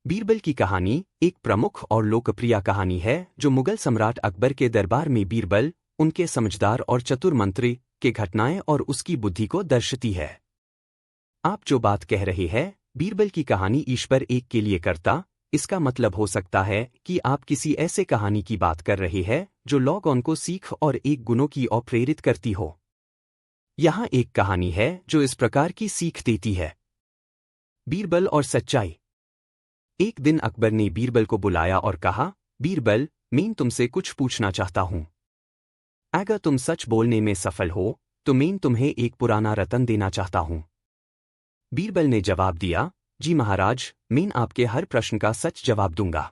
बीरबल की कहानी एक प्रमुख और लोकप्रिय कहानी है जो मुगल सम्राट अकबर के दरबार में बीरबल, उनके समझदार और चतुर मंत्री के घटनाएं और उसकी बुद्धि को दर्शाती है। आप जो बात कह रहे हैं, बीरबल की कहानी ईश्वर एक के लिए करता, इसका मतलब हो सकता है कि आप किसी ऐसे कहानी की बात कर रहे हैं जो लोगों को सीख और एक गुणों की ओर प्रेरित करती हो। यहाँ एक कहानी है जो इस प्रकार की सीख देती है। बीरबल और सच्चाई। एक दिन अकबर ने बीरबल को बुलाया और कहा, बीरबल, मैं तुमसे कुछ पूछना चाहता हूं। अगर तुम सच बोलने में सफल हो तो मैं तुम्हें एक पुराना रत्न देना चाहता हूं। बीरबल ने जवाब दिया, जी महाराज, मैं आपके हर प्रश्न का सच जवाब दूंगा।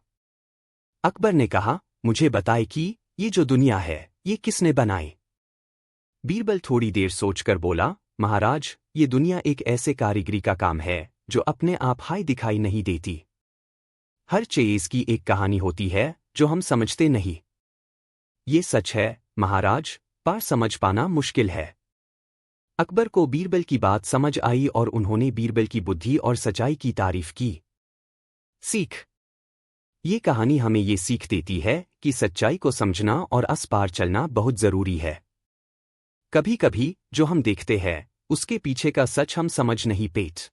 अकबर ने कहा, मुझे बताए कि ये जो दुनिया है ये किसने बनाई। बीरबल थोड़ी देर सोचकर बोला, महाराज, ये दुनिया एक ऐसे कारीगरी का काम है जो अपने आप हाय दिखाई नहीं देती। हर चीज की एक कहानी होती है जो हम समझते नहीं। ये सच है महाराज, पर समझ पाना मुश्किल है। अकबर को बीरबल की बात समझ आई और उन्होंने बीरबल की बुद्धि और सच्चाई की तारीफ की। सीख। ये कहानी हमें ये सीख देती है कि सच्चाई को समझना और उस पार चलना बहुत जरूरी है। कभी कभी जो हम देखते हैं उसके पीछे का सच हम समझ नहीं पाते।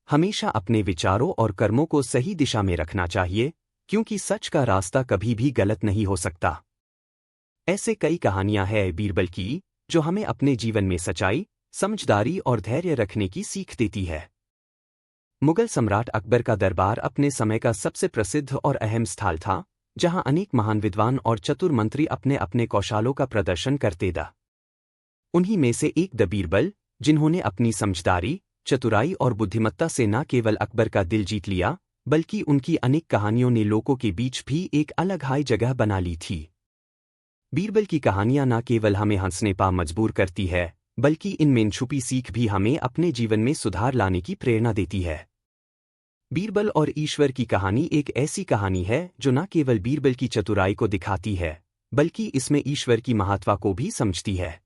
हमेशा अपने विचारों और कर्मों को सही दिशा में रखना चाहिए, क्योंकि सच का रास्ता कभी भी गलत नहीं हो सकता। ऐसे कई कहानियां हैं बीरबल की जो हमें अपने जीवन में सच्चाई, समझदारी और धैर्य रखने की सीख देती है। मुगल सम्राट अकबर का दरबार अपने समय का सबसे प्रसिद्ध और अहम स्थल था, जहां अनेक महान विद्वान और चतुर मंत्री अपने अपने कौशलों का प्रदर्शन करते थे। उन्हीं में से एक द बीरबल, जिन्होंने अपनी समझदारी, चतुराई और बुद्धिमत्ता से न केवल अकबर का दिल जीत लिया, बल्कि उनकी अनेक कहानियों ने लोगों के बीच भी एक अलग हाई जगह बना ली थी। बीरबल की कहानियां न केवल हमें हंसने पर मजबूर करती है, बल्कि इनमें छुपी सीख भी हमें अपने जीवन में सुधार लाने की प्रेरणा देती है। बीरबल और ईश्वर की कहानी एक ऐसी कहानी है जो न केवल बीरबल की चतुराई को दिखाती है, बल्कि इसमें ईश्वर की महत्ता को भी समझती है।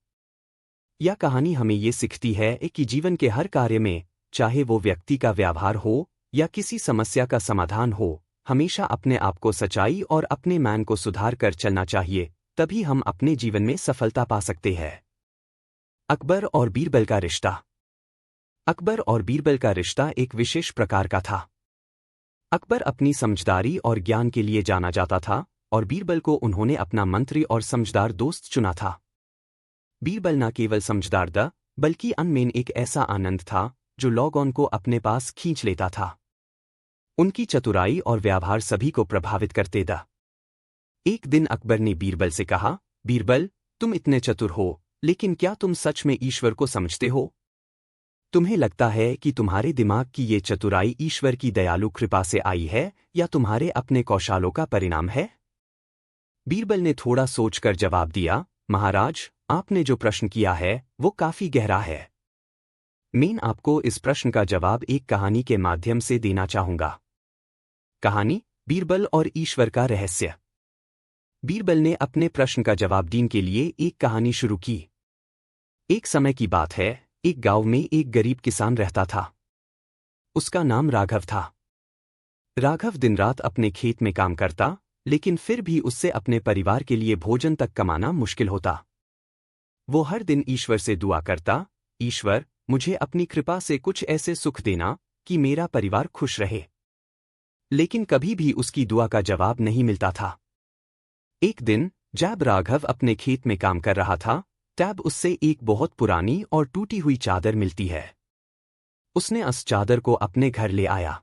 यह कहानी हमें ये सिखाती है कि जीवन के हर कार्य में, चाहे वो व्यक्ति का व्यवहार हो या किसी समस्या का समाधान हो, हमेशा अपने आप को सच्चाई और अपने मन को सुधार कर चलना चाहिए, तभी हम अपने जीवन में सफलता पा सकते हैं। अकबर और बीरबल का रिश्ता। अकबर और बीरबल का रिश्ता एक विशेष प्रकार का था। अकबर अपनी समझदारी और ज्ञान के लिए जाना जाता था और बीरबल को उन्होंने अपना मंत्री और समझदार दोस्त चुना था। बीरबल न केवल समझदार था, बल्कि अनमेन एक ऐसा आनंद था जो लोगों को अपने पास खींच लेता था। उनकी चतुराई और व्यवहार सभी को प्रभावित करते थे। एक दिन अकबर ने बीरबल से कहा, बीरबल, तुम इतने चतुर हो, लेकिन क्या तुम सच में ईश्वर को समझते हो? तुम्हें लगता है कि तुम्हारे दिमाग की ये चतुराई ईश्वर की दयालु कृपा से आई है या तुम्हारे अपने कौशलों का परिणाम है? बीरबल ने थोड़ा सोचकर जवाब दिया, महाराज, आपने जो प्रश्न किया है वो काफी गहरा है। मैं आपको इस प्रश्न का जवाब एक कहानी के माध्यम से देना चाहूंगा। कहानी, बीरबल और ईश्वर का रहस्य। बीरबल ने अपने प्रश्न का जवाब देने के लिए एक कहानी शुरू की। एक समय की बात है, एक गांव में एक गरीब किसान रहता था। उसका नाम राघव था। राघव दिन रात अपने खेत में काम करता, लेकिन फिर भी उससे अपने परिवार के लिए भोजन तक कमाना मुश्किल होता। वो हर दिन ईश्वर से दुआ करता, ईश्वर, मुझे अपनी कृपा से कुछ ऐसे सुख देना कि मेरा परिवार खुश रहे। लेकिन कभी भी उसकी दुआ का जवाब नहीं मिलता था। एक दिन जब राघव अपने खेत में काम कर रहा था, तब उससे एक बहुत पुरानी और टूटी हुई चादर मिलती है। उसने उस चादर को अपने घर ले आया।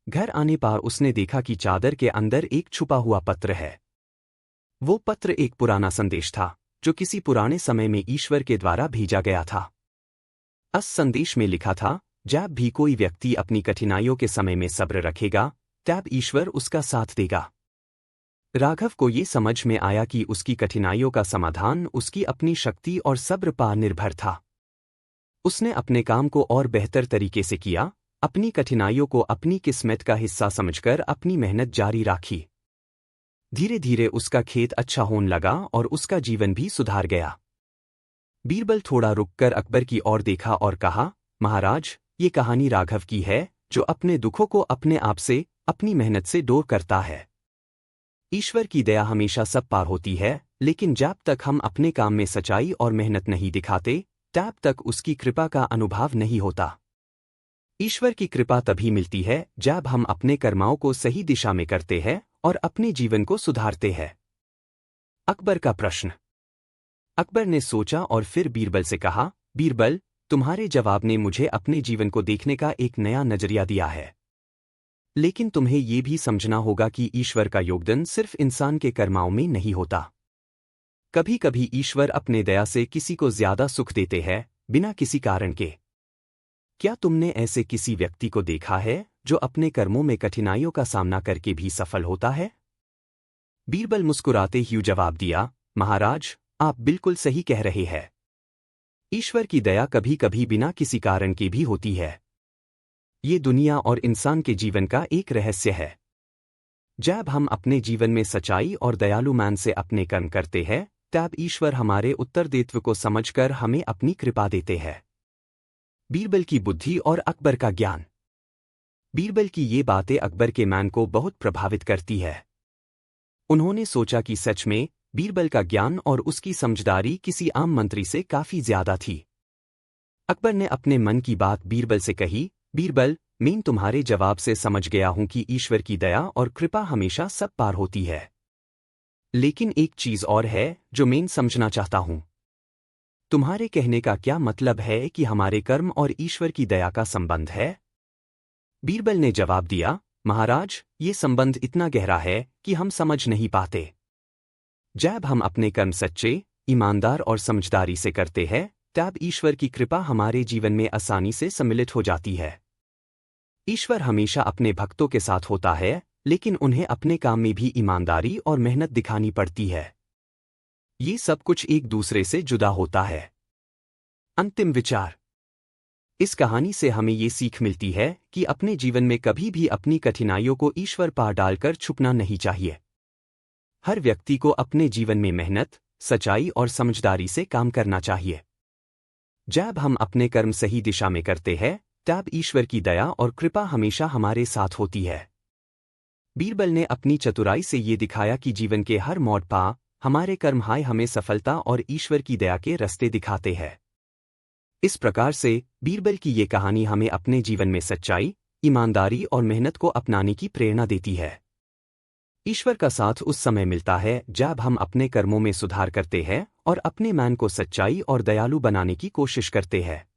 घर आने पर उसने देखा कि चादर के अंदर एक छुपा हुआ पत्र है। वो पत्र एक पुराना संदेश था जो किसी पुराने समय में ईश्वर के द्वारा भेजा गया था। उस संदेश में लिखा था, जब भी कोई व्यक्ति अपनी कठिनाइयों के समय में सब्र रखेगा, तब ईश्वर उसका साथ देगा। राघव को ये समझ में आया कि उसकी कठिनाइयों का समाधान उसकी अपनी शक्ति और सब्र पर निर्भर था। उसने अपने काम को और बेहतर तरीके से किया, अपनी कठिनाइयों को अपनी किस्मत का हिस्सा समझकर अपनी मेहनत जारी रखी। धीरे धीरे उसका खेत अच्छा होने लगा और उसका जीवन भी सुधार गया। बीरबल थोड़ा रुककर अकबर की ओर देखा और कहा, महाराज, ये कहानी राघव की है जो अपने दुखों को अपने आप से, अपनी मेहनत से दूर करता है। ईश्वर की दया हमेशा सब पार होती है, लेकिन जब तक हम अपने काम में सच्चाई और मेहनत नहीं दिखाते, तब तक उसकी कृपा का अनुभव नहीं होता। ईश्वर की कृपा तभी मिलती है जब हम अपने कर्मों को सही दिशा में करते हैं और अपने जीवन को सुधारते हैं। अकबर का प्रश्न। अकबर ने सोचा और फिर बीरबल से कहा, बीरबल, तुम्हारे जवाब ने मुझे अपने जीवन को देखने का एक नया नजरिया दिया है। लेकिन तुम्हें यह भी समझना होगा कि ईश्वर का योगदान सिर्फ इंसान के कर्मों में नहीं होता। कभी कभी ईश्वर अपने दया से किसी को ज्यादा सुख देते हैं, बिना किसी कारण के। क्या तुमने ऐसे किसी व्यक्ति को देखा है जो अपने कर्मों में कठिनाइयों का सामना करके भी सफल होता है? बीरबल मुस्कुराते हुए जवाब दिया, महाराज, आप बिल्कुल सही कह रहे हैं। ईश्वर की दया कभी कभी बिना किसी कारण के भी होती है। ये दुनिया और इंसान के जीवन का एक रहस्य है। जब हम अपने जीवन में सच्चाई और दयालु मन से अपने कर्म करते हैं, तब ईश्वर हमारे उत्तरदायित्व को समझकर हमें अपनी कृपा देते हैं। बीरबल की बुद्धि और अकबर का ज्ञान। बीरबल की ये बातें अकबर के मन को बहुत प्रभावित करती है। उन्होंने सोचा कि सच में बीरबल का ज्ञान और उसकी समझदारी किसी आम मंत्री से काफी ज्यादा थी। अकबर ने अपने मन की बात बीरबल से कही, बीरबल, मैं तुम्हारे जवाब से समझ गया हूं कि ईश्वर की दया और कृपा हमेशा सब पार होती है। लेकिन एक चीज और है जो मैं समझना चाहता हूं। तुम्हारे कहने का क्या मतलब है कि हमारे कर्म और ईश्वर की दया का संबंध है? बीरबल ने जवाब दिया, महाराज, ये संबंध इतना गहरा है कि हम समझ नहीं पाते। जब हम अपने कर्म सच्चे, ईमानदार और समझदारी से करते हैं, तब ईश्वर की कृपा हमारे जीवन में आसानी से सम्मिलित हो जाती है। ईश्वर हमेशा अपने भक्तों के साथ होता है, लेकिन उन्हें अपने काम में भी ईमानदारी और मेहनत दिखानी पड़ती है। ये सब कुछ एक दूसरे से जुदा होता है। अंतिम विचार। इस कहानी से हमें ये सीख मिलती है कि अपने जीवन में कभी भी अपनी कठिनाइयों को ईश्वर पर डालकर छुपना नहीं चाहिए। हर व्यक्ति को अपने जीवन में मेहनत, सच्चाई और समझदारी से काम करना चाहिए। जब हम अपने कर्म सही दिशा में करते हैं, तब ईश्वर की दया और कृपा हमेशा हमारे साथ होती है। बीरबल ने अपनी चतुराई से ये दिखाया कि जीवन के हर मोड़ पर हमारे कर्म हमें सफलता और ईश्वर की दया के रास्ते दिखाते हैं। इस प्रकार से बीरबल की ये कहानी हमें अपने जीवन में सच्चाई, ईमानदारी और मेहनत को अपनाने की प्रेरणा देती है। ईश्वर का साथ उस समय मिलता है जब हम अपने कर्मों में सुधार करते हैं और अपने मन को सच्चाई और दयालु बनाने की कोशिश करते हैं।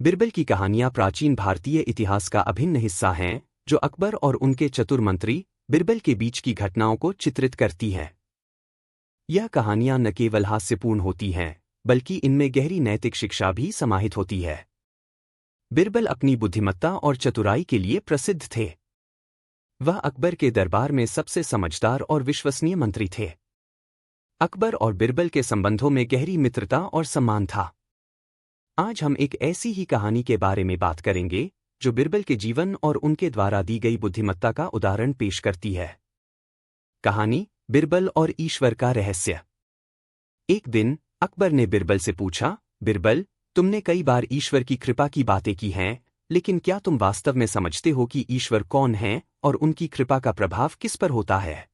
बीरबल की कहानियां प्राचीन भारतीय इतिहास का अभिन्न हिस्सा हैं, जो अकबर और उनके चतुर मंत्री बीरबल के बीच की घटनाओं को चित्रित करती हैं। यह कहानियां न केवल हास्यपूर्ण होती हैं, बल्कि इनमें गहरी नैतिक शिक्षा भी समाहित होती है। बीरबल अपनी बुद्धिमत्ता और चतुराई के लिए प्रसिद्ध थे। वह अकबर के दरबार में सबसे समझदार और विश्वसनीय मंत्री थे। अकबर और बीरबल के संबंधों में गहरी मित्रता और सम्मान था। आज हम एक ऐसी ही कहानी के बारे में बात करेंगे जो बीरबल के जीवन और उनके द्वारा दी गई बुद्धिमत्ता का उदाहरण पेश करती है। कहानी, बीरबल और ईश्वर का रहस्य। एक दिन अकबर ने बीरबल से पूछा, बीरबल, तुमने कई बार ईश्वर की कृपा की बातें की हैं, लेकिन क्या तुम वास्तव में समझते हो कि ईश्वर कौन है और उनकी कृपा का प्रभाव किस पर होता है?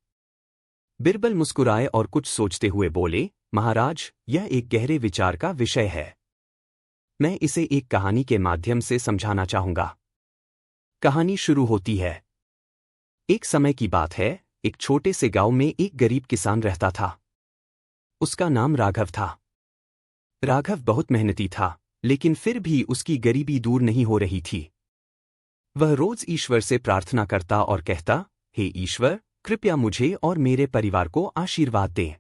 बीरबल मुस्कुराए और कुछ सोचते हुए बोले, महाराज, यह एक गहरे विचार का विषय है। मैं इसे एक कहानी के माध्यम से समझाना चाहूंगा। कहानी शुरू होती है। एक समय की बात है, एक छोटे से गांव में एक गरीब किसान रहता था। उसका नाम राघव था। राघव बहुत मेहनती था, लेकिन फिर भी उसकी गरीबी दूर नहीं हो रही थी। वह रोज ईश्वर से प्रार्थना करता और कहता, हे ईश्वर, कृपया मुझे और मेरे परिवार को आशीर्वाद दें।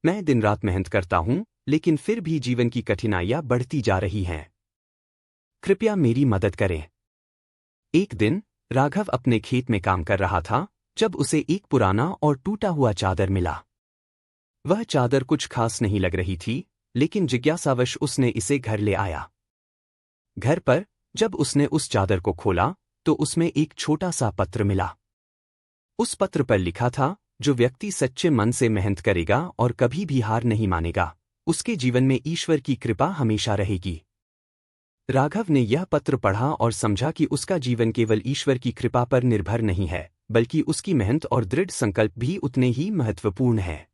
मैं दिन रात मेहनत करता हूं, लेकिन फिर भी जीवन की कठिनाइयां बढ़ती जा रही हैं। कृपया मेरी मदद करें। एक दिन राघव अपने खेत में काम कर रहा था जब उसे एक पुराना और टूटा हुआ चादर मिला। वह चादर कुछ खास नहीं लग रही थी, लेकिन जिज्ञासावश उसने इसे घर ले आया। घर पर जब उसने उस चादर को खोला तो उसमें एक छोटा सा पत्र मिला। उस पत्र पर लिखा था, जो व्यक्ति सच्चे मन से मेहनत करेगा और कभी भी हार नहीं मानेगा, उसके जीवन में ईश्वर की कृपा हमेशा रहेगी। राघव ने यह पत्र पढ़ा और समझा कि उसका जीवन केवल ईश्वर की कृपा पर निर्भर नहीं है, बल्कि उसकी मेहनत और दृढ़ संकल्प भी उतने ही महत्वपूर्ण है।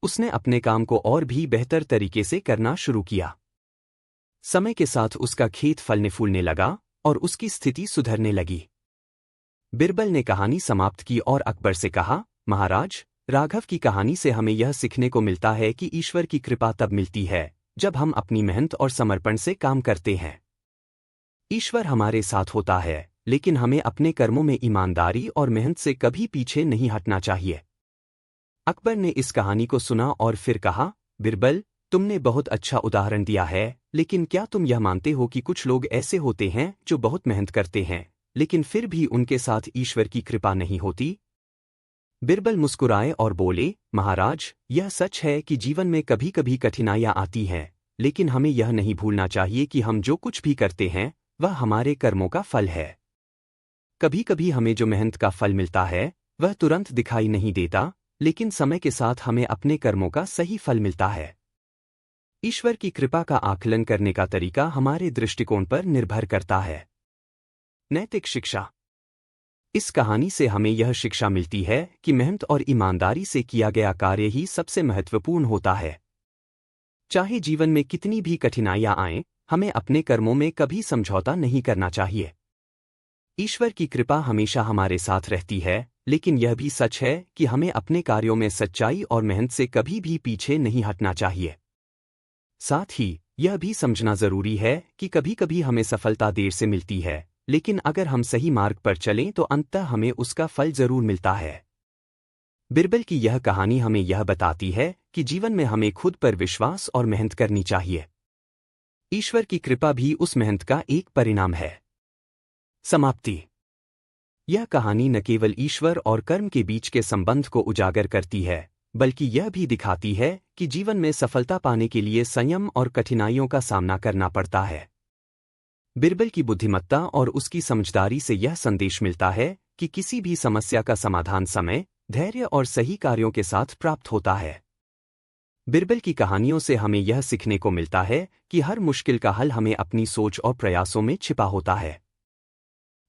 उसने अपने काम को और भी बेहतर तरीके से करना शुरू किया। समय के साथ उसका खेत फलने फूलने लगा और उसकी स्थिति सुधरने लगी। बिरबल ने कहानी समाप्त की और अकबर से कहा, महाराज, राघव की कहानी से हमें यह सीखने को मिलता है कि ईश्वर की कृपा तब मिलती है जब हम अपनी मेहनत और समर्पण से काम करते हैं। ईश्वर हमारे साथ होता है, लेकिन हमें अपने कर्मों में ईमानदारी और मेहनत से कभी पीछे नहीं हटना चाहिए। अकबर ने इस कहानी को सुना और फिर कहा, बिरबल, तुमने बहुत अच्छा उदाहरण दिया है, लेकिन क्या तुम यह मानते हो कि कुछ लोग ऐसे होते हैं जो बहुत मेहनत करते हैं, लेकिन फिर भी उनके साथ ईश्वर की कृपा नहीं होती? बिरबल मुस्कुराए और बोले, महाराज, यह सच है कि जीवन में कभी कभी कठिनाइयां आती हैं, लेकिन हमें यह नहीं भूलना चाहिए कि हम जो कुछ भी करते हैं वह हमारे कर्मों का फल है। कभी कभी हमें जो मेहनत का फल मिलता है वह तुरंत दिखाई नहीं देता, लेकिन समय के साथ हमें अपने कर्मों का सही फल मिलता है। ईश्वर की कृपा का आकलन करने का तरीका हमारे दृष्टिकोण पर निर्भर करता है। नैतिक शिक्षा। इस कहानी से हमें यह शिक्षा मिलती है कि मेहनत और ईमानदारी से किया गया कार्य ही सबसे महत्वपूर्ण होता है। चाहे जीवन में कितनी भी कठिनाइयां आएं, हमें अपने कर्मों में कभी समझौता नहीं करना चाहिए। ईश्वर की कृपा हमेशा हमारे साथ रहती है, लेकिन यह भी सच है कि हमें अपने कार्यों में सच्चाई और मेहनत से कभी भी पीछे नहीं हटना चाहिए। साथ ही यह भी समझना जरूरी है कि कभी कभी हमें सफलता देर से मिलती है, लेकिन अगर हम सही मार्ग पर चलें तो अंततः हमें उसका फल जरूर मिलता है। बिरबल की यह कहानी हमें यह बताती है कि जीवन में हमें खुद पर विश्वास और मेहनत करनी चाहिए। ईश्वर की कृपा भी उस मेहनत का एक परिणाम है। समाप्ति। यह कहानी न केवल ईश्वर और कर्म के बीच के संबंध को उजागर करती है, बल्कि यह भी दिखाती है कि जीवन में सफलता पाने के लिए संयम और कठिनाइयों का सामना करना पड़ता है। बिरबल की बुद्धिमत्ता और उसकी समझदारी से यह संदेश मिलता है कि किसी भी समस्या का समाधान समय, धैर्य और सही कार्यों के साथ प्राप्त होता है। बिरबल की कहानियों से हमें यह सीखने को मिलता है कि हर मुश्किल का हल हमें अपनी सोच और प्रयासों में छिपा होता है।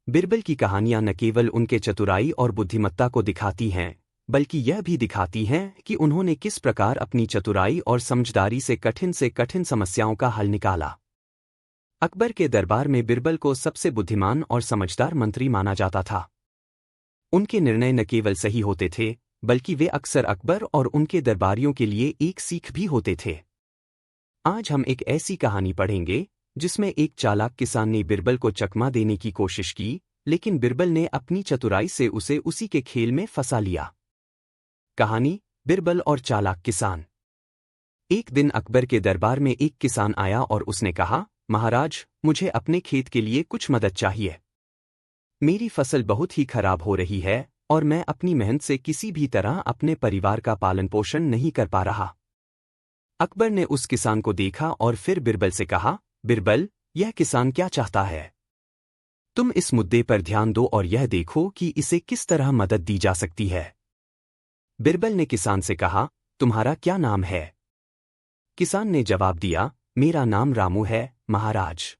बिरबल की कहानियां न केवल उनके चतुराई और बुद्धिमत्ता को दिखाती हैं, बल्कि यह भी दिखाती हैं कि उन्होंने किस प्रकार अपनी चतुराई और समझदारी से कठिन समस्याओं का हल निकाला। अकबर के दरबार में बिरबल को सबसे बुद्धिमान और समझदार मंत्री माना जाता था। उनके निर्णय न केवल सही होते थे, बल्कि वे अक्सर अकबर और उनके दरबारियों के लिए एक सीख भी होते थे। आज हम एक ऐसी कहानी पढ़ेंगे जिसमें एक चालाक किसान ने बिरबल को चकमा देने की कोशिश की, लेकिन बिरबल ने अपनी चतुराई से उसे उसी के खेल में फंसा लिया। कहानी, बिरबल और चालाक किसान। एक दिन अकबर के दरबार में एक किसान आया और उसने कहा, महाराज, मुझे अपने खेत के लिए कुछ मदद चाहिए। मेरी फसल बहुत ही खराब हो रही है और मैं अपनी मेहनत से किसी भी तरह अपने परिवार का पालन पोषण नहीं कर पा रहा। अकबर ने उस किसान को देखा और फिर बिरबल से कहा, बिरबल, यह किसान क्या चाहता है? तुम इस मुद्दे पर ध्यान दो और यह देखो कि इसे किस तरह मदद दी जा सकती है। बिरबल ने किसान से कहा, तुम्हारा क्या नाम है? किसान ने जवाब दिया, मेरा नाम रामू है, महाराज।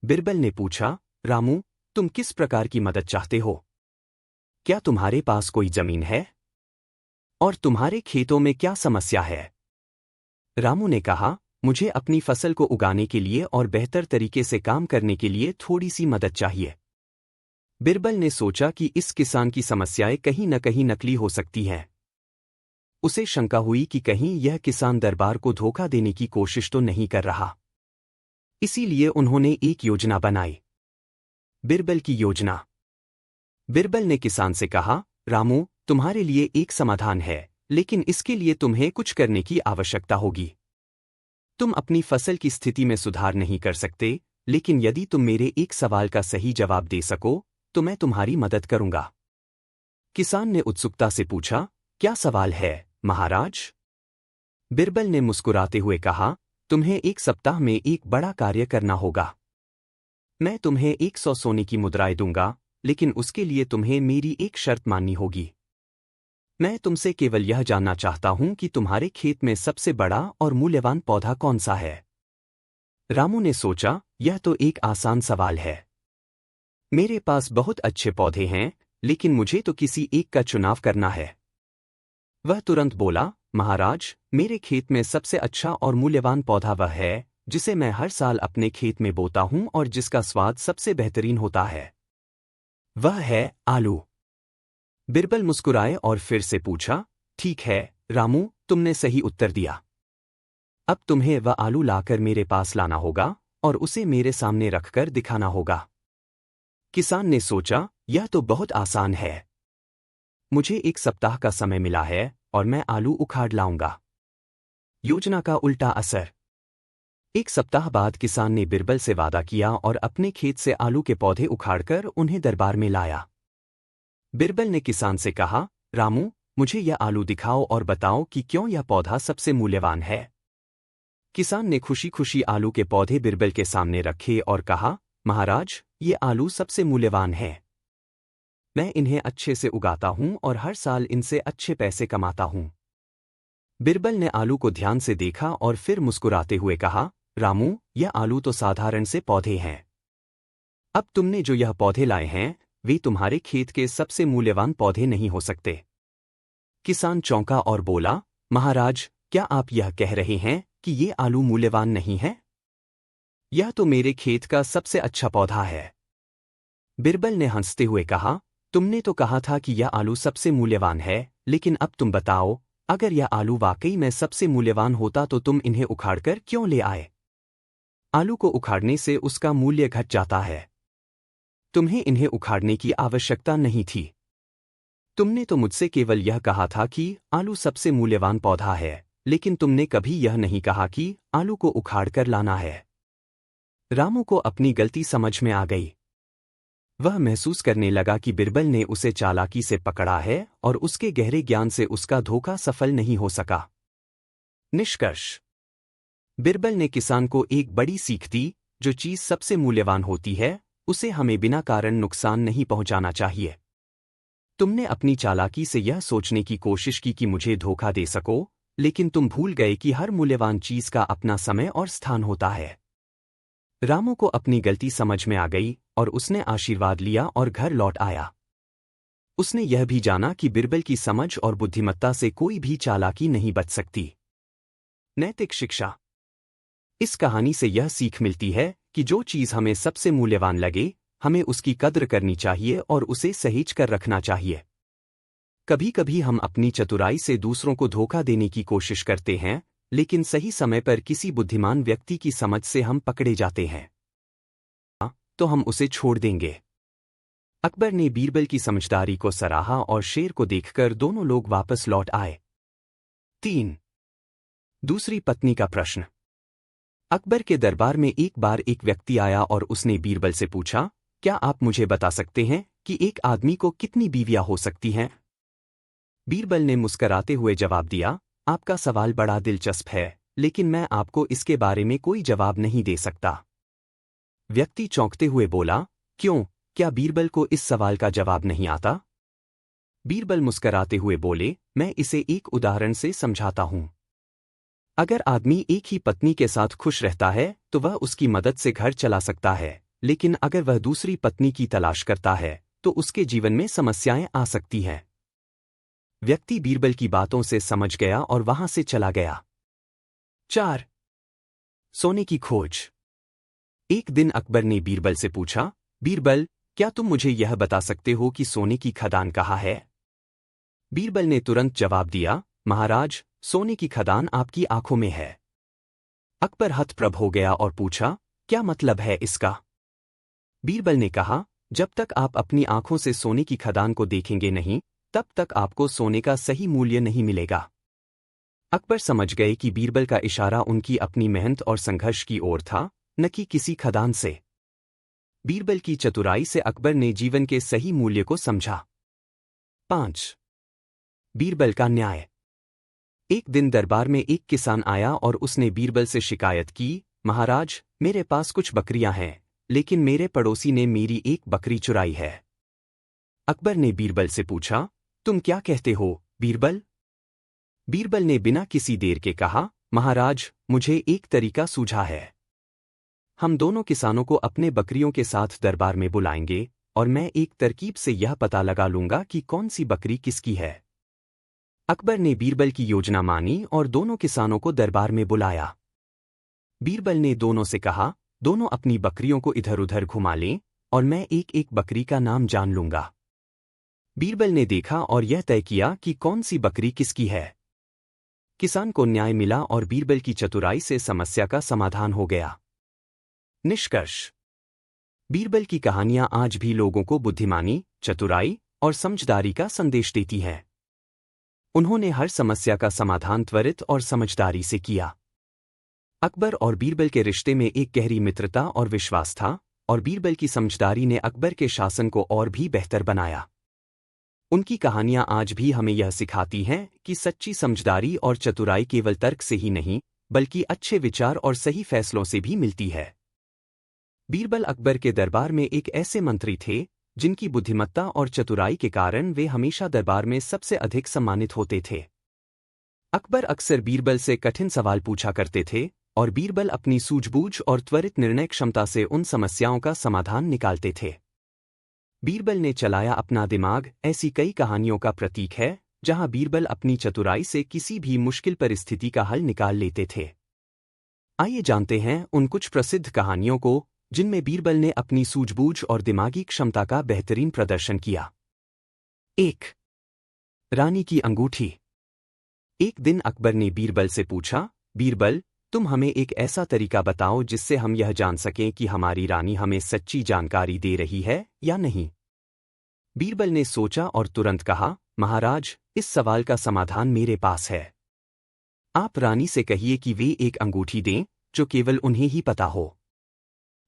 बिरबल ने पूछा, रामू, तुम किस प्रकार की मदद चाहते हो? क्या तुम्हारे पास कोई जमीन है? और तुम्हारे खेतों में क्या समस्या है? रामू ने कहा, मुझे अपनी फसल को उगाने के लिए और बेहतर तरीके से काम करने के लिए थोड़ी सी मदद चाहिए। बिरबल ने सोचा कि इस किसान की समस्याएं कहीं न कहीं नकली हो सकती हैं। उसे शंका हुई कि कहीं यह किसान दरबार को धोखा देने की कोशिश तो नहीं कर रहा। इसीलिए उन्होंने एक योजना बनाई। बिरबल की योजना। बिरबल ने किसान से कहा, रामू, तुम्हारे लिए एक समाधान है, लेकिन इसके लिए तुम्हें कुछ करने की आवश्यकता होगी। तुम अपनी फसल की स्थिति में सुधार नहीं कर सकते, लेकिन यदि तुम मेरे एक सवाल का सही जवाब दे सको तो मैं तुम्हारी मदद करूंगा। किसान ने उत्सुकता से पूछा, क्या सवाल है, महाराज? बिरबल ने मुस्कुराते हुए कहा, तुम्हें एक सप्ताह में एक बड़ा कार्य करना होगा। मैं तुम्हें 100 सोने की मुद्राएं दूंगा, लेकिन उसके लिए तुम्हें मेरी एक शर्त माननी होगी। मैं तुमसे केवल यह जानना चाहता हूं कि तुम्हारे खेत में सबसे बड़ा और मूल्यवान पौधा कौन सा है। रामू ने सोचा, यह तो एक आसान सवाल है। मेरे पास बहुत अच्छे पौधे हैं, लेकिन मुझे तो किसी एक का चुनाव करना है। वह तुरंत बोला, महाराज, मेरे खेत में सबसे अच्छा और मूल्यवान पौधा वह है जिसे मैं हर साल अपने खेत में बोता हूं और जिसका स्वाद सबसे बेहतरीन होता है। वह है आलू। बिरबल मुस्कुराए और फिर से पूछा, ठीक है रामू, तुमने सही उत्तर दिया। अब तुम्हें वह आलू लाकर मेरे पास लाना होगा और उसे मेरे सामने रखकर दिखाना होगा। किसान ने सोचा, यह तो बहुत आसान है। मुझे 1 सप्ताह का समय मिला है और मैं आलू उखाड़ लाऊंगा। योजना का उल्टा असर। 1 सप्ताह बाद किसान ने बिरबल से वादा किया और अपने खेत से आलू के पौधे उखाड़कर उन्हें दरबार में लाया। बिरबल ने किसान से कहा, रामू, मुझे यह आलू दिखाओ और बताओ कि क्यों यह पौधा सबसे मूल्यवान है। किसान ने खुशी खुशी आलू के पौधे बिरबल के सामने रखे और कहा, महाराज, ये आलू सबसे मूल्यवान है। मैं इन्हें अच्छे से उगाता हूं और हर साल इनसे अच्छे पैसे कमाता हूं। बिरबल ने आलू को ध्यान से देखा और फिर मुस्कुराते हुए कहा, रामू, यह आलू तो साधारण से पौधे हैं। अब तुमने जो यह पौधे लाए हैं, वे तुम्हारे खेत के सबसे मूल्यवान पौधे नहीं हो सकते। किसान चौंका और बोला, महाराज, क्या आप यह कह रहे हैं कि ये आलू मूल्यवान नहीं है? यह तो मेरे खेत का सबसे अच्छा पौधा है। बिरबल ने हंसते हुए कहा, तुमने तो कहा था कि यह आलू सबसे मूल्यवान है, लेकिन अब तुम बताओ, अगर यह आलू वाकई में सबसे मूल्यवान होता तो तुम इन्हें उखाड़कर क्यों ले आए? आलू को उखाड़ने से उसका मूल्य घट जाता है। तुम्हें इन्हें उखाड़ने की आवश्यकता नहीं थी। तुमने तो मुझसे केवल यह कहा था कि आलू सबसे मूल्यवान पौधा है, लेकिन तुमने कभी यह नहीं कहा कि आलू को उखाड़कर लाना है। रामू को अपनी गलती समझ में आ गई। वह महसूस करने लगा कि बिरबल ने उसे चालाकी से पकड़ा है और उसके गहरे ज्ञान से उसका धोखा सफल नहीं हो सका। निष्कर्ष। बिरबल ने किसान को एक बड़ी सीख दी, जो चीज सबसे मूल्यवान होती है, उसे हमें बिना कारण नुकसान नहीं पहुंचाना चाहिए। तुमने अपनी चालाकी से यह सोचने की कोशिश की कि मुझे धोखा दे सको, लेकिन तुम भूल गए कि हर मूल्यवान चीज का अपना समय और स्थान होता है। रामू को अपनी गलती समझ में आ गई और उसने आशीर्वाद लिया और घर लौट आया। उसने यह भी जाना कि बिरबल की समझ और बुद्धिमत्ता से कोई भी चालाकी नहीं बच सकती। नैतिक शिक्षा। इस कहानी से यह सीख मिलती है कि जो चीज हमें सबसे मूल्यवान लगे, हमें उसकी कद्र करनी चाहिए और उसे सहेज कर रखना चाहिए। कभी कभी हम अपनी चतुराई से दूसरों को धोखा देने की कोशिश करते हैं, लेकिन सही समय पर किसी बुद्धिमान व्यक्ति की समझ से हम पकड़े जाते हैं, तो हम उसे छोड़ देंगे। अकबर ने बीरबल की समझदारी को सराहा और शेर को देखकर दोनों लोग वापस लौट आए। 3. दूसरी पत्नी का प्रश्न। अकबर के दरबार में एक बार एक व्यक्ति आया और उसने बीरबल से पूछा, क्या आप मुझे बता सकते हैं कि एक आदमी को कितनी बीवियां हो सकती हैं? बीरबल ने मुस्कराते हुए जवाब दिया, आपका सवाल बड़ा दिलचस्प है, लेकिन मैं आपको इसके बारे में कोई जवाब नहीं दे सकता। व्यक्ति चौंकते हुए बोला, क्यों, क्या बीरबल को इस सवाल का जवाब नहीं आता? बीरबल मुस्कराते हुए बोले, मैं इसे एक उदाहरण से समझाता हूं। अगर आदमी एक ही पत्नी के साथ खुश रहता है तो वह उसकी मदद से घर चला सकता है, लेकिन अगर वह दूसरी पत्नी की तलाश करता है तो उसके जीवन में समस्याएं आ सकती हैं। व्यक्ति बीरबल की बातों से समझ गया और वहां से चला गया। 4. सोने की खोज। एक दिन अकबर ने बीरबल से पूछा, बीरबल, क्या तुम मुझे यह बता सकते हो कि सोने की खदान कहाँ है? बीरबल ने तुरंत जवाब दिया, महाराज, सोने की खदान आपकी आंखों में है। अकबर हतप्रभ हो गया और पूछा, क्या मतलब है इसका? बीरबल ने कहा, जब तक आप अपनी आंखों से सोने की खदान को देखेंगे नहीं, तब तक आपको सोने का सही मूल्य नहीं मिलेगा। अकबर समझ गए कि बीरबल का इशारा उनकी अपनी मेहनत और संघर्ष की ओर था, न कि किसी खदान से। बीरबल की चतुराई से अकबर ने जीवन के सही मूल्य को समझा। 5. बीरबल का न्याय। एक दिन दरबार में एक किसान आया और उसने बीरबल से शिकायत की, महाराज, मेरे पास कुछ बकरियां हैं, लेकिन मेरे पड़ोसी ने मेरी एक बकरी चुराई है। अकबर ने बीरबल से पूछा, तुम क्या कहते हो, बीरबल? बीरबल ने बिना किसी देर के कहा, महाराज, मुझे एक तरीका सूझा है। हम दोनों किसानों को अपने बकरियों के साथ दरबार में बुलाएंगे और मैं एक तरकीब से यह पता लगा लूंगा कि कौन सी बकरी किसकी है। अकबर ने बीरबल की योजना मानी और दोनों किसानों को दरबार में बुलाया। बीरबल ने दोनों से कहा, दोनों अपनी बकरियों को इधर उधर घुमा लें और मैं एक एक बकरी का नाम जान लूंगा। बीरबल ने देखा और यह तय किया कि कौन सी बकरी किसकी है। किसान को न्याय मिला और बीरबल की चतुराई से समस्या का समाधान हो गया। निष्कर्ष: बीरबल की कहानियां आज भी लोगों को बुद्धिमानी, चतुराई और समझदारी का संदेश देती हैं। उन्होंने हर समस्या का समाधान त्वरित और समझदारी से किया। अकबर और बीरबल के रिश्ते में एक गहरी मित्रता और विश्वास था, और बीरबल की समझदारी ने अकबर के शासन को और भी बेहतर बनाया। उनकी कहानियां आज भी हमें यह सिखाती हैं कि सच्ची समझदारी और चतुराई केवल तर्क से ही नहीं, बल्कि अच्छे विचार और सही फैसलों से भी मिलती है। बीरबल अकबर के दरबार में एक ऐसे मंत्री थे जिनकी बुद्धिमत्ता और चतुराई के कारण वे हमेशा दरबार में सबसे अधिक सम्मानित होते थे। अकबर अक्सर बीरबल से कठिन सवाल पूछा करते थे और बीरबल अपनी सूझबूझ और त्वरित निर्णय क्षमता से उन समस्याओं का समाधान निकालते थे। बीरबल ने चलाया अपना दिमाग ऐसी कई कहानियों का प्रतीक है जहां बीरबल अपनी चतुराई से किसी भी मुश्किल परिस्थिति का हल निकाल लेते थे। आइए जानते हैं उन कुछ प्रसिद्ध कहानियों को जिनमें बीरबल ने अपनी सूझबूझ और दिमागी क्षमता का बेहतरीन प्रदर्शन किया। 1. रानी की अंगूठी। एक दिन अकबर ने बीरबल से पूछा, बीरबल, तुम हमें एक ऐसा तरीका बताओ जिससे हम यह जान सकें कि हमारी रानी हमें सच्ची जानकारी दे रही है या नहीं। बीरबल ने सोचा और तुरंत कहा, महाराज, इस सवाल का समाधान मेरे पास है। आप रानी से कहिए कि वे एक अंगूठी दें जो केवल उन्हें ही पता हो।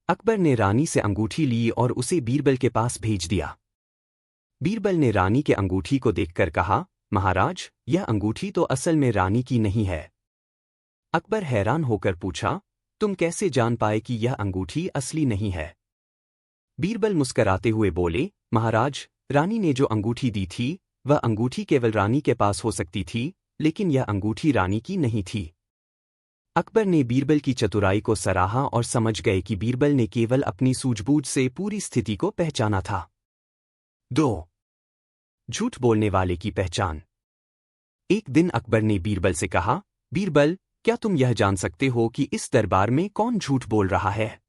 अकबर ने रानी से अंगूठी ली और उसे बीरबल के पास भेज दिया। बीरबल ने रानी के अंगूठी को देखकर कहा, महाराज, यह अंगूठी तो असल में रानी की नहीं है। अकबर हैरान होकर पूछा, तुम कैसे जान पाए कि यह अंगूठी असली नहीं है? बीरबल मुस्कराते हुए बोले, महाराज, रानी ने जो अंगूठी दी थी वह अंगूठी केवल रानी के पास हो सकती थी, लेकिन यह अंगूठी रानी की नहीं थी। अकबर ने बीरबल की चतुराई को सराहा और समझ गए कि बीरबल ने केवल अपनी सूझबूझ से पूरी स्थिति को पहचाना था। 2. झूठ बोलने वाले की पहचान। एक दिन अकबर ने बीरबल से कहा, बीरबल, क्या तुम यह जान सकते हो कि इस दरबार में कौन झूठ बोल रहा है?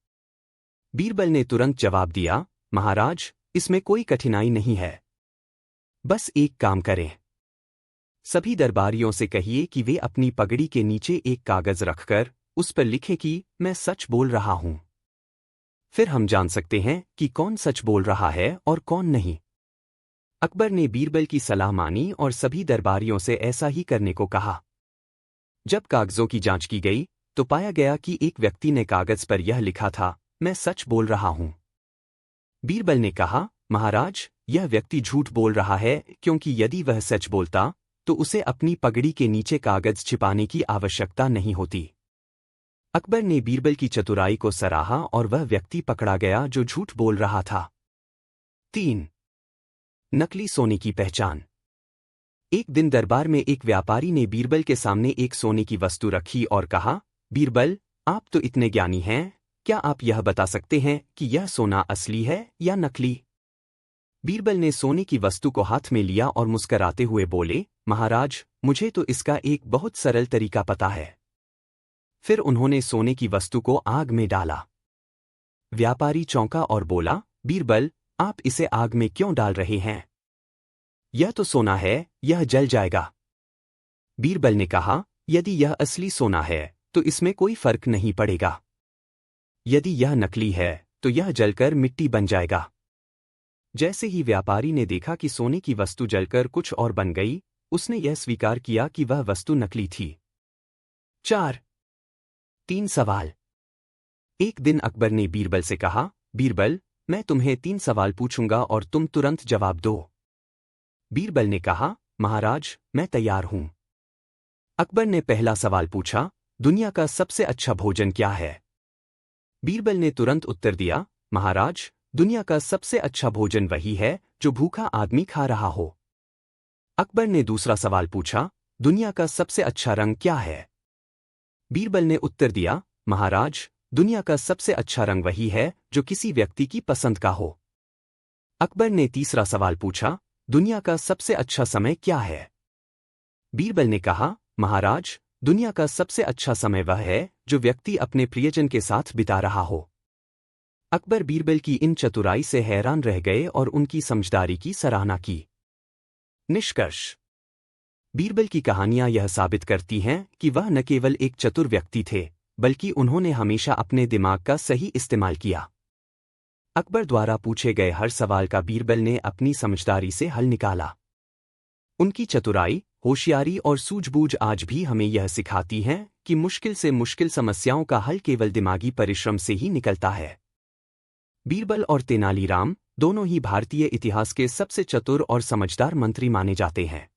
बीरबल ने तुरंत जवाब दिया, महाराज, इसमें कोई कठिनाई नहीं है। बस एक काम करें। सभी दरबारियों से कहिए कि वे अपनी पगड़ी के नीचे एक कागज रखकर उस पर लिखें कि मैं सच बोल रहा हूं। फिर हम जान सकते हैं कि कौन सच बोल रहा है और कौन नहीं। अकबर ने बीरबल की सलाह मानी और सभी दरबारियों से ऐसा ही करने को कहा। जब कागजों की जांच की गई तो पाया गया कि एक व्यक्ति ने कागज पर यह लिखा था, मैं सच बोल रहा हूं। बीरबल ने कहा, महाराज, यह व्यक्ति झूठ बोल रहा है क्योंकि यदि वह सच बोलता तो उसे अपनी पगड़ी के नीचे कागज छिपाने की आवश्यकता नहीं होती। अकबर ने बीरबल की चतुराई को सराहा और वह व्यक्ति पकड़ा गया जो झूठ बोल रहा था। 3. नकली सोने की पहचान। एक दिन दरबार में एक व्यापारी ने बीरबल के सामने एक सोने की वस्तु रखी और कहा, बीरबल, आप तो इतने ज्ञानी हैं, क्या आप यह बता सकते हैं कि यह सोना असली है या नकली? बीरबल ने सोने की वस्तु को हाथ में लिया और मुस्कराते हुए बोले, महाराज, मुझे तो इसका एक बहुत सरल तरीका पता है। फिर उन्होंने सोने की वस्तु को आग में डाला। व्यापारी चौंका और बोला, बीरबल, आप इसे आग में क्यों डाल रहे हैं? यह तो सोना है, यह जल जाएगा। बीरबल ने कहा, यदि यह असली सोना है तो इसमें कोई फर्क नहीं पड़ेगा। यदि यह नकली है तो यह जलकर मिट्टी बन जाएगा। जैसे ही व्यापारी ने देखा कि सोने की वस्तु जलकर कुछ और बन गई, उसने यह स्वीकार किया कि वह वस्तु नकली थी। 4. 3 सवाल। एक दिन अकबर ने बीरबल से कहा, बीरबल, मैं तुम्हें 3 सवाल पूछूंगा और तुम तुरंत जवाब दो। बीरबल ने कहा, महाराज, मैं तैयार हूं। अकबर ने पहला सवाल पूछा, दुनिया का सबसे अच्छा भोजन क्या है? बीरबल ने तुरंत उत्तर दिया, महाराज, दुनिया का सबसे अच्छा भोजन वही है जो भूखा आदमी खा रहा हो। अकबर ने दूसरा सवाल पूछा, दुनिया का सबसे अच्छा रंग क्या है? बीरबल ने उत्तर दिया, महाराज, दुनिया का सबसे अच्छा रंग वही है जो किसी व्यक्ति की पसंद का हो। अकबर ने तीसरा सवाल पूछा, दुनिया का सबसे अच्छा समय क्या है? बीरबल ने कहा, महाराज, दुनिया का सबसे अच्छा समय वह है जो व्यक्ति अपने प्रियजन के साथ बिता रहा हो। अकबर बीरबल की इन चतुराई से हैरान रह गए और उनकी समझदारी की सराहना की। निष्कर्ष: बीरबल की कहानियां यह साबित करती हैं कि वह न केवल एक चतुर व्यक्ति थे, बल्कि उन्होंने हमेशा अपने दिमाग का सही इस्तेमाल किया। अकबर द्वारा पूछे गए हर सवाल का बीरबल ने अपनी समझदारी से हल निकाला। उनकी चतुराई, होशियारी और सूझबूझ आज भी हमें यह सिखाती हैं कि मुश्किल से मुश्किल समस्याओं का हल केवल दिमागी परिश्रम से ही निकलता है। बीरबल और तेनालीराम दोनों ही भारतीय इतिहास के सबसे चतुर और समझदार मंत्री माने जाते हैं।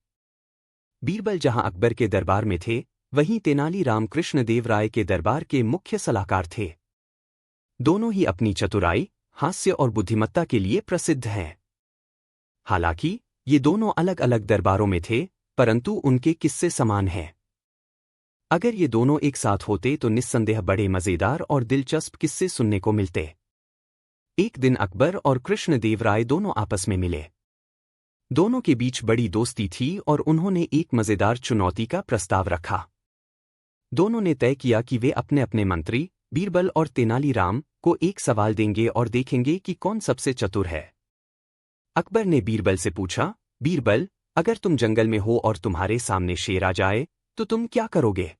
बीरबल जहां अकबर के दरबार में थे, वहीं तेनालीराम कृष्णदेवराय के दरबार के मुख्य सलाहकार थे। दोनों ही अपनी चतुराई, हास्य और बुद्धिमत्ता के लिए प्रसिद्ध हैं। हालांकि ये दोनों अलग अलग दरबारों में थे, परंतु उनके किस्से समान हैं। अगर ये दोनों एक साथ होते तो निस्संदेह बड़े मजेदार और दिलचस्प किस्से सुनने को मिलते। एक दिन अकबर और कृष्णदेवराय दोनों आपस में मिले। दोनों के बीच बड़ी दोस्ती थी और उन्होंने एक मजेदार चुनौती का प्रस्ताव रखा। दोनों ने तय किया कि वे अपने अपने मंत्री, बीरबल और तेनालीराम, को एक सवाल देंगे और देखेंगे कि कौन सबसे चतुर है। अकबर ने बीरबल से पूछा, बीरबल, अगर तुम जंगल में हो और तुम्हारे सामने शेर आ जाए, तो तुम क्या करोगे?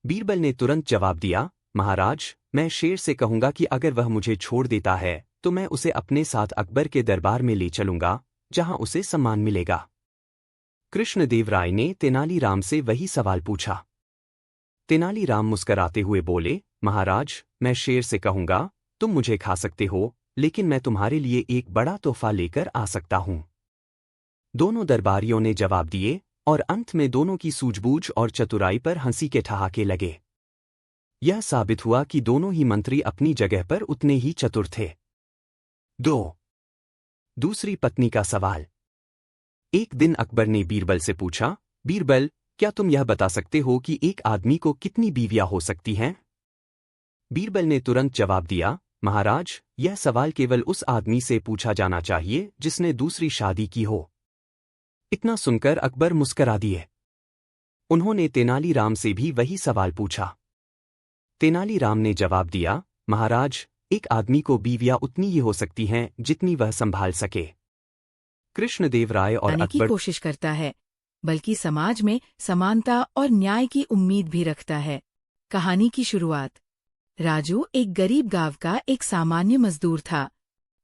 बीरबल ने तुरंत जवाब दिया, महाराज, मैं शेर से कहूंगा कि अगर वह मुझे छोड़ देता है तो मैं उसे अपने साथ अकबर के दरबार में ले चलूंगा, जहां उसे सम्मान मिलेगा। कृष्णदेवराय ने तेनालीराम से वही सवाल पूछा। तेनालीराम मुस्कराते हुए बोले, महाराज, मैं शेर से कहूंगा, तुम मुझे खा सकते हो, लेकिन मैं तुम्हारे लिए एक बड़ा तोहफा लेकर आ सकता हूं। दोनों दरबारियों ने जवाब दिए और अंत में दोनों की सूझबूझ और चतुराई पर हंसी के ठहाके लगे। यह साबित हुआ कि दोनों ही मंत्री अपनी जगह पर उतने ही चतुर थे। 2. दूसरी पत्नी का सवाल। एक दिन अकबर ने बीरबल से पूछा, बीरबल, क्या तुम यह बता सकते हो कि एक आदमी को कितनी बीवियां हो सकती हैं? बीरबल ने तुरंत जवाब दिया, महाराज, यह सवाल केवल उस आदमी से पूछा जाना चाहिए जिसने दूसरी शादी की हो। इतना सुनकर अकबर मुस्करा दिए। उन्होंने तेनालीराम से भी वही सवाल पूछा। तेनालीराम ने जवाब दिया, महाराज, एक आदमी को बीवियां उतनी ही हो सकती हैं जितनी वह संभाल सके। कृष्णदेवराय और की अकबर कोशिश करता है, बल्कि समाज में समानता और न्याय की उम्मीद भी रखता है। कहानी की शुरुआत। राजू एक गरीब गांव का एक सामान्य मजदूर था।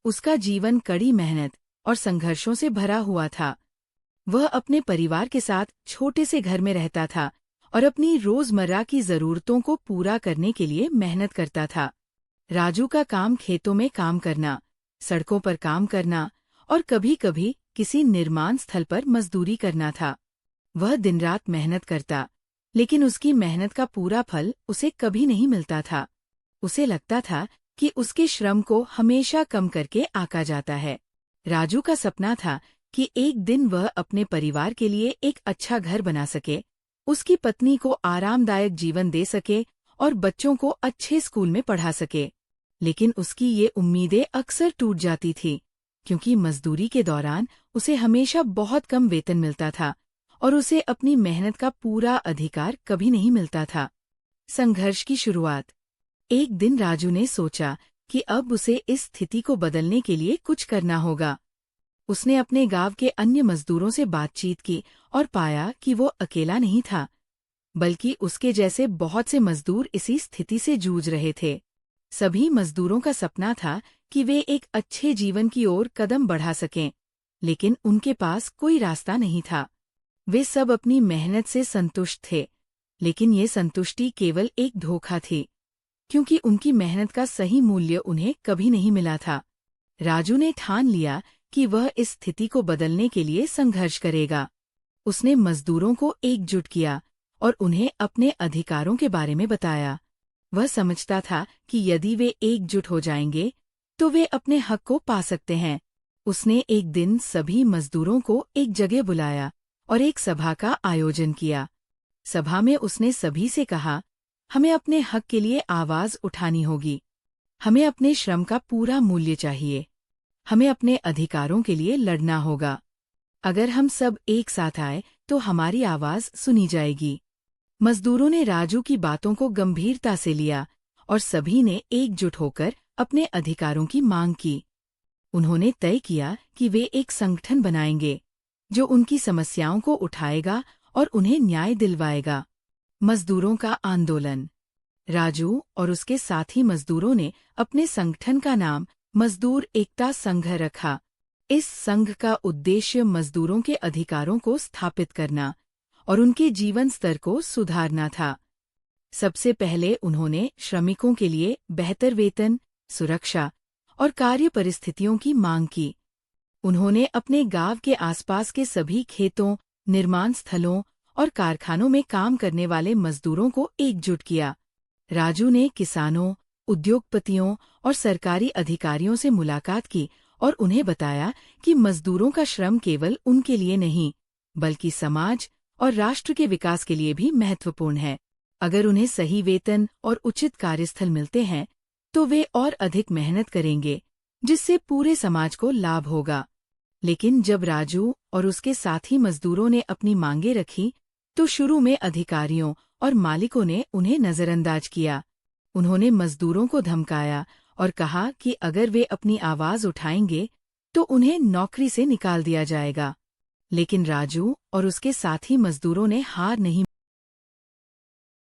उसका जीवन कड़ी मेहनत और संघर्षों से भरा हुआ था। वह अपने परिवार के साथ छोटे से घर में रहता था और अपनी रोजमर्रा की जरूरतों को पूरा करने के लिए मेहनत करता था। राजू का काम खेतों में काम करना, सड़कों पर काम करना और कभी-कभी किसी निर्माण स्थल पर मजदूरी करना था। वह दिन रात मेहनत करता, लेकिन उसकी मेहनत का पूरा फल उसे कभी नहीं मिलता था। उसे लगता था कि उसके श्रम को हमेशा कम करके आंका जाता है। राजू का सपना था कि एक दिन वह अपने परिवार के लिए एक अच्छा घर बना सके, उसकी पत्नी को आरामदायक जीवन दे सके और बच्चों को अच्छे स्कूल में पढ़ा सके। लेकिन उसकी ये उम्मीदें अक्सर टूट जाती थी, क्योंकि मजदूरी के दौरान उसे हमेशा बहुत कम वेतन मिलता था और उसे अपनी मेहनत का पूरा अधिकार कभी नहीं मिलता था। संघर्ष की शुरुआत। एक दिन राजू ने सोचा कि अब उसे इस स्थिति को बदलने के लिए कुछ करना होगा। उसने अपने गांव के अन्य मजदूरों से बातचीत की और पाया कि वो अकेला नहीं था, बल्कि उसके जैसे बहुत से मजदूर इसी स्थिति से जूझ रहे थे। सभी मजदूरों का सपना था कि वे एक अच्छे जीवन की ओर कदम बढ़ा सकें, लेकिन उनके पास कोई रास्ता नहीं था। वे सब अपनी मेहनत से संतुष्ट थे, लेकिन ये संतुष्टि केवल एक धोखा थी, क्योंकि उनकी मेहनत का सही मूल्य उन्हें कभी नहीं मिला था। राजू ने ठान लिया कि वह इस स्थिति को बदलने के लिए संघर्ष करेगा। उसने मजदूरों को एकजुट किया और उन्हें अपने अधिकारों के बारे में बताया। वह समझता था कि यदि वे एकजुट हो जाएंगे, तो वे अपने हक को पा सकते हैं। उसने एक दिन सभी मजदूरों को एक जगह बुलाया और एक सभा का आयोजन किया। सभा में उसने सभी से कहा, हमें अपने हक के लिए आवाज उठानी होगी। हमें अपने श्रम का पूरा मूल्य चाहिए। हमें अपने अधिकारों के लिए लड़ना होगा। अगर हम सब एक साथ आए तो हमारी आवाज सुनी जाएगी। मजदूरों ने राजू की बातों को गंभीरता से लिया और सभी ने एकजुट होकर अपने अधिकारों की मांग की। उन्होंने तय किया कि वे एक संगठन बनाएंगे जो उनकी समस्याओं को उठाएगा और उन्हें न्याय दिलवाएगा। मजदूरों का आंदोलन। राजू और उसके साथी मजदूरों ने अपने संगठन का नाम मजदूर एकता संघ रखा। इस संघ का उद्देश्य मजदूरों के अधिकारों को स्थापित करना और उनके जीवन स्तर को सुधारना था। सबसे पहले उन्होंने श्रमिकों के लिए बेहतर वेतन, सुरक्षा और कार्य परिस्थितियों की मांग की। उन्होंने अपने गांव के आसपास के सभी खेतों, निर्माण स्थलों और कारखानों में काम करने वाले मजदूरों को एकजुट किया। राजू ने किसानों, उद्योगपतियों और सरकारी अधिकारियों से मुलाकात की और उन्हें बताया कि मजदूरों का श्रम केवल उनके लिए नहीं, बल्कि समाज और राष्ट्र के विकास के लिए भी महत्वपूर्ण है। अगर उन्हें सही वेतन और उचित कार्यस्थल मिलते हैं, तो वे और अधिक मेहनत करेंगे, जिससे पूरे समाज को लाभ होगा। लेकिन जब राजू और उसके साथी मजदूरों ने अपनी मांगें रखी, तो शुरू में अधिकारियों और मालिकों ने उन्हें नजरअंदाज किया। उन्होंने मजदूरों को धमकाया और कहा कि अगर वे अपनी आवाज उठाएंगे, तो उन्हें नौकरी से निकाल दिया जाएगा। लेकिन राजू और उसके साथी मजदूरों ने हार नहीं